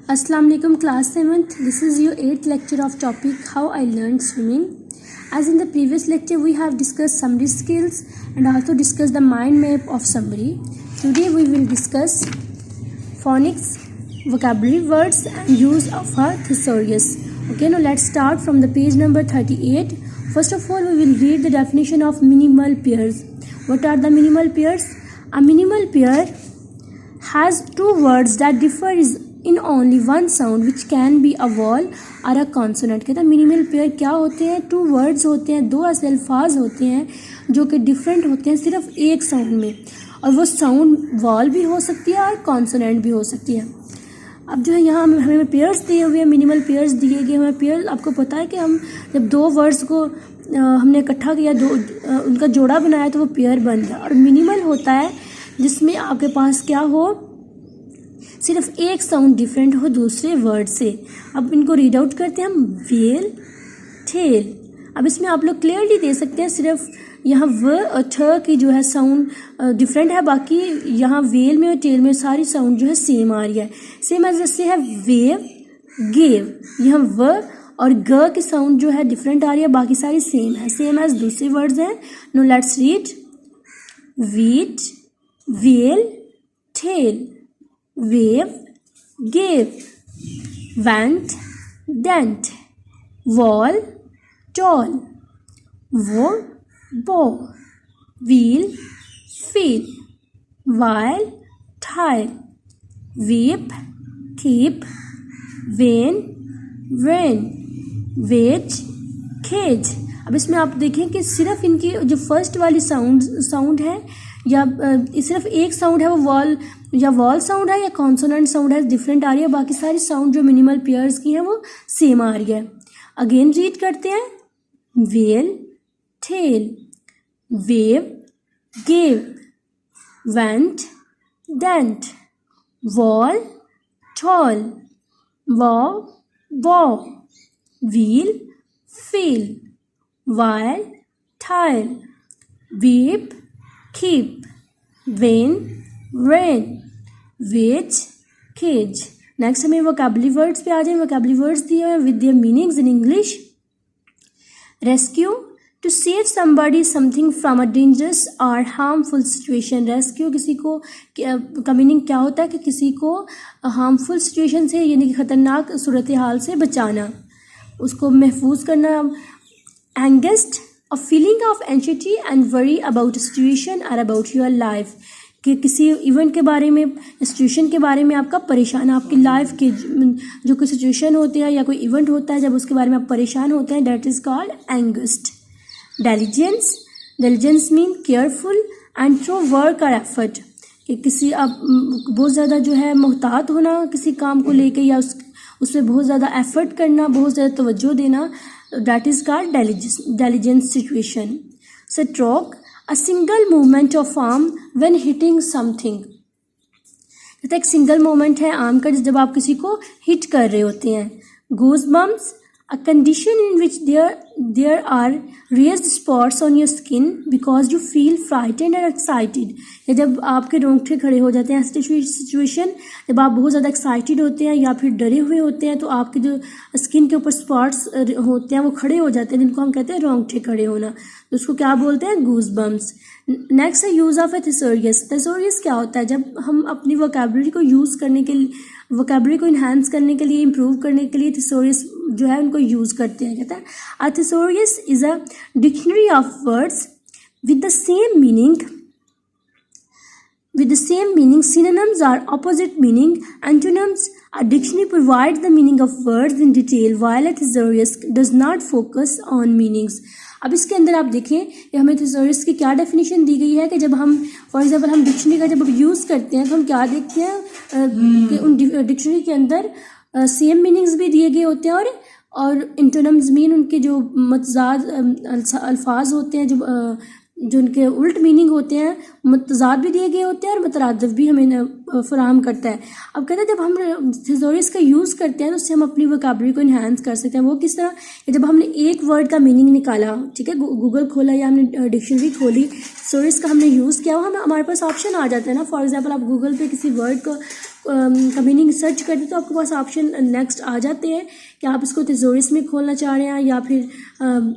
Assalamu alaikum class 7th. This is your 8th lecture of topic how I learned swimming. As in the previous lecture we have discussed summary skills and also discussed the mind map of summary. Today we will discuss phonics, vocabulary words and use of a thesaurus. Okay, now let's start from the page number 38. First of all we will read the definition of minimal pairs. What are the minimal pairs? A minimal pair has two words that differ in only one sound which can be a vowel or a consonant. कहता है minimal pair क्या होते हैं? Two words होते हैं, दो ऐसे अल्फाज होते हैं जो कि डिफरेंट होते हैं सिर्फ एक साउंड में, और वो साउंड वॉल भी हो सकती है और कॉन्सोनेंट भी हो सकती है. अब जो है यहाँ हमें पेयर्स दिए हुए हैं, मिनिमल पेयर्स दिए गए हमें. पेयर आपको पता है कि हम जब दो वर्ड्स को हमने इकट्ठा किया, दो उनका जोड़ा बनाया तो वो पेयर बन गया. और मिनिमल होता है जिसमें आपके पास क्या हो, सिर्फ एक साउंड डिफरेंट हो दूसरे वर्ड से. अब इनको रीड आउट करते हैं हम. Well, tell. अब इसमें आप लोग क्लियरली दे सकते हैं सिर्फ यहाँ व और ठ की जो है साउंड डिफरेंट है, बाकी यहाँ वेल में और टेल में सारी साउंड जो है सेम आ रही है. सेम एज जैसे है वेव, गेव. यहाँ व और ग की साउंड जो है डिफरेंट आ रही है, बाकी सारी सेम है, सेम एज दूसरे वर्ड्स हैं. No let's read. Wheat, well, tell. wave, gave, went, dent, wall, tall, woe, bow, wheel, feel, while, tile, weep, keep, vain, rain, wage, cage. अब इसमें आप देखें कि सिर्फ इनकी जो फर्स्ट वाली साउंड है या सिर्फ एक साउंड है, वो वॉल या वॉल साउंड है या कॉन्सोनेंट साउंड है, डिफरेंट आ रही है. बाकी सारी साउंड जो मिनिमल पेयर्स की हैं वो सेम आ रही है. अगेन रीड करते हैं. Well, tell, wave, gave, went, dent, wall, tall, wow, bow, wheel, feel, while, tile, weep, keep, vain, rain, wage, cage. Next हमें वोकैबुलरी वर्ड्स पे आ जाए. वोकैबुलरी वर्ड्स दिए हैं with their meanings in English. Rescue, to save somebody something from a dangerous और harmful situation. Rescue किसी को का मीनिंग क्या होता है कि किसी को हार्मफुल सिचुएशन से यानी कि ख़तरनाक सूरत हाल से बचाना, उसको महफूज करना. एंगेस्ट, a feeling of anxiety and worry about a situation or about your life. कि किसी इवेंट के बारे में, सिचुएशन के बारे में आपका परेशान, आपकी लाइफ के जो कोई सिचुएशन होती है या कोई इवेंट होता है जब उसके बारे में आप परेशान होते हैं, that is called angst. Diligence, diligence mean careful and through work और एफर्ट. कि किसी आप बहुत ज़्यादा जो है मोहतात होना किसी काम को लेके, या उसमें बहुत ज़्यादा एफर्ट करना, बहुत ज़्यादा तवज्जो देना, that is called diligence situation. Stroke, a single movement of arm when hitting something. एक सिंगल मोमेंट है आर्म का जब आप किसी को हिट कर रहे होते हैं. Goosebumps, a condition in which there are raised spots on your skin because you feel frightened and excited. या जब आपके रोंगटे खड़े हो जाते हैं, सिचुएशन जब आप बहुत ज़्यादा एक्साइटेड होते हैं या फिर डरे हुए होते हैं तो आपके जो स्किन के ऊपर स्पॉट्स होते हैं वो खड़े हो जाते हैं, जिनको हम कहते हैं रोंगटे खड़े होना. तो उसको क्या बोलते हैं? गूज़बम्प्स. नेक्स्ट है यूज़ ऑफ ए थिसोरियस. थिसोरियस क्या होता है? जब हम अपनी वोकैबुलरी को यूज़ करने के लिए, वोकैबुलरी को इन्हांस करने के लिए, इम्प्रूव करने के लिए थिसोरियस जो है उनको यूज़ करते हैं. कहता है a thesaurus is a dictionary of words with the same meaning. With the same meaning, synonyms are opposite meaning. Antonyms, a dictionary provides the meaning of words in detail, while a thesaurus does not focus on meanings. अब इसके अंदर आप देखें कि हमें थिसोरियस की क्या definition दी गई है कि जब हम फॉर एग्जांपल हम डिक्शनरी का जब यूज़ करते हैं तो हम क्या देखते हैं कि उन डिक्शनरी के अंदर सेम मीनिंग्स भी दिए गए होते हैं, और इंटोनम्स मीन उनके जो मतजाद अल्फाज होते हैं, जो उनके उल्ट मीनिंग होते हैं, मतजाद भी दिए गए होते हैं और मतरादफ भी हमें फराहम करता है. अब कहते हैं जब हम थिसोरियस का यूज़ करते हैं तो उससे हम अपनी वोकैबुलरी को इन्हांस कर सकते हैं. वो किस तरह? जब हमने एक वर्ड का मीनिंग निकाला, ठीक है, गूगल खोला या हमने डिक्शनरी खोली, थिसोरियस का हमने यूज़ किया, हमारे पास ऑप्शन आ जाता है ना. फॉर एग्जाम्पल आप गूगल पे किसी वर्ड को का मीनिंग सर्च करते हैं तो आपके पास ऑप्शन नेक्स्ट आ जाते हैं कि आप इसको थिसॉरस में खोलना चाह रहे हैं या फिर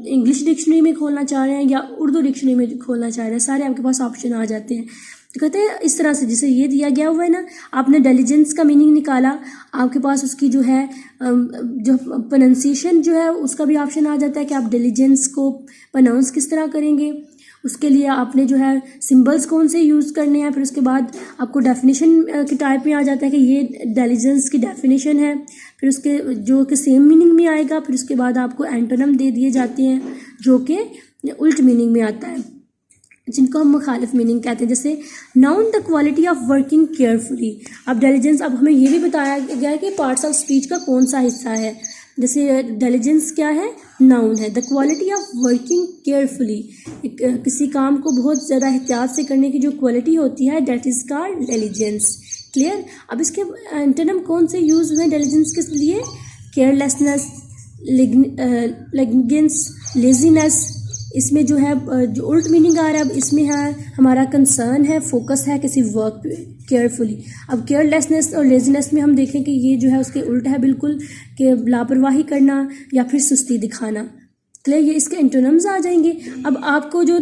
इंग्लिश डिक्शनरी में खोलना चाह रहे हैं या उर्दू डिक्शनरी में खोलना चाह रहे हैं, सारे आपके पास ऑप्शन आ जाते हैं। तो कहते हैं इस तरह से, जैसे ये दिया गया हुआ है ना, आपने डिलीजेंस का मीनिंग निकाला, आपके पास उसकी जो है जो प्रोनाउंसिएशन जो है उसका भी ऑप्शन आ जाता है कि आप डिलीजेंस को प्रोनाउंस किस तरह करेंगे, उसके लिए आपने जो है सिंबल्स कौन से यूज़ करने हैं। फिर उसके बाद आपको डेफिनेशन के टाइप में आ जाता है कि ये डिलीजेंस की डेफिनेशन है, फिर उसके जो कि सेम मीनिंग में आएगा। फिर उसके बाद आपको एंटोनम दे दिए जाते हैं जो कि उल्ट मीनिंग में आता है, जिनको हम मुखालिफ मीनिंग कहते हैं। जैसे noun the quality of working carefully. अब डिलीजेंस, अब हमें ये भी बताया गया है कि पार्ट्स ऑफ स्पीच का कौन सा हिस्सा है। जैसे डिलीजेंस क्या है, नाउन है। The quality of working carefully, किसी काम को बहुत ज़्यादा एहतियात से करने की जो क्वालिटी होती है, that is called diligence. Clear. अब इसके एंटोनिम कौन से यूज़ हुए डिलीजेंस के लिए, केयरलेसनेस, नेग्लिजेंस, लेजीनेस। इसमें जो है जो उल्ट मीनिंग आ रहा है, अब इसमें है हमारा कंसर्न है, फोकस है किसी वर्क पे, केयरफुली। अब केयरलेसनेस और लेजीनेस में हम देखें कि ये जो है उसके उल्ट है बिल्कुल, कि लापरवाही करना या फिर सुस्ती दिखाना। क्लियर, ये इसके एंटोनिम्स आ जाएंगे। अब आपको जो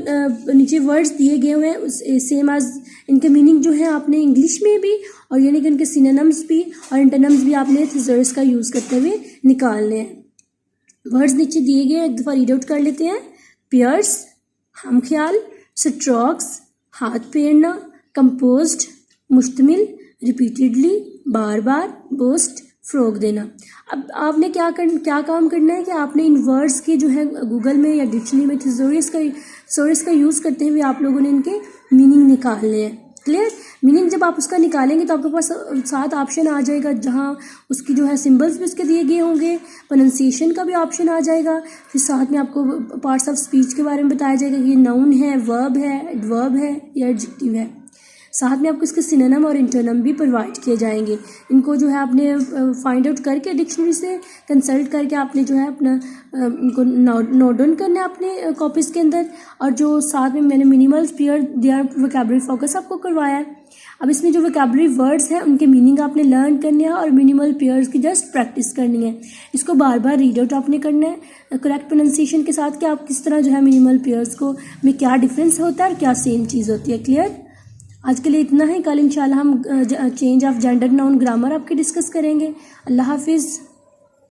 नीचे वर्ड्स दिए गए हुए हैं उस सेम एज इनके मीनिंग जो है आपने इंग्लिश में भी, और यानी कि इनके सिनोनिम्स भी और एंटोनिम्स भी आपने थिसॉरस का यूज़ करते हुए निकालने हैं। वर्ड्स नीचे दिए गए, एक दफ़ा रीड आउट कर लेते हैं। पियर्स, हम ख्याल, स्ट्रोक्स, हाथ फेरना, कंपोज्ड, मुश्तमिल, रिपीटेडली, बार बार, बोस्ट, फ्रोग देना। अब आपने क्या काम करना है कि आपने इन वर्ड्स के जो है गूगल में या डिक्शनरी में थिसॉरस का यूज़ करते हुए आप लोगों ने इनके मीनिंग निकालने हैं। क्लियर। मीनिंग जब आप उसका निकालेंगे तो आपके पास 7 ऑप्शन आ जाएगा, जहाँ उसकी जो है सिंबल्स भी उसके दिए गए होंगे, प्रोनाउंसिएशन का भी ऑप्शन आ जाएगा। फिर साथ में आपको पार्ट्स ऑफ स्पीच के बारे में बताया जाएगा कि ये नाउन है, वर्ब है, एडवर्ब है या एडजेक्टिव है। साथ में आपको इसके सिनोनिम और एंटोनिम भी प्रोवाइड किए जाएंगे। इनको जो है आपने फाइंड आउट करके डिक्शनरी से कंसल्ट करके आपने जो है अपना इनको नोट डाउन करना है अपने कॉपीज़ के अंदर। और जो साथ में मैंने minimal pair their vocabulary focus आपको करवाया है। अब इसमें जो वोकैबुलरी वर्ड्स हैं उनके मीनिंग आपने लर्न करने हैं और मिनिमल पेयर्स की जस्ट प्रैक्टिस करनी है। इसको बार बार रीड आउट आपने करना है करेक्ट प्रोनाउंसिएशन के साथ कि आप किस तरह जो है मिनिमल पेयर्स को में क्या डिफरेंस होता है और क्या सेम चीज़ होती है। क्लियर। आज के लिए इतना ही। कल इंशाल्लाह हम change of gender noun grammar आपके डिस्कस करेंगे। अल्लाह हाफिज़।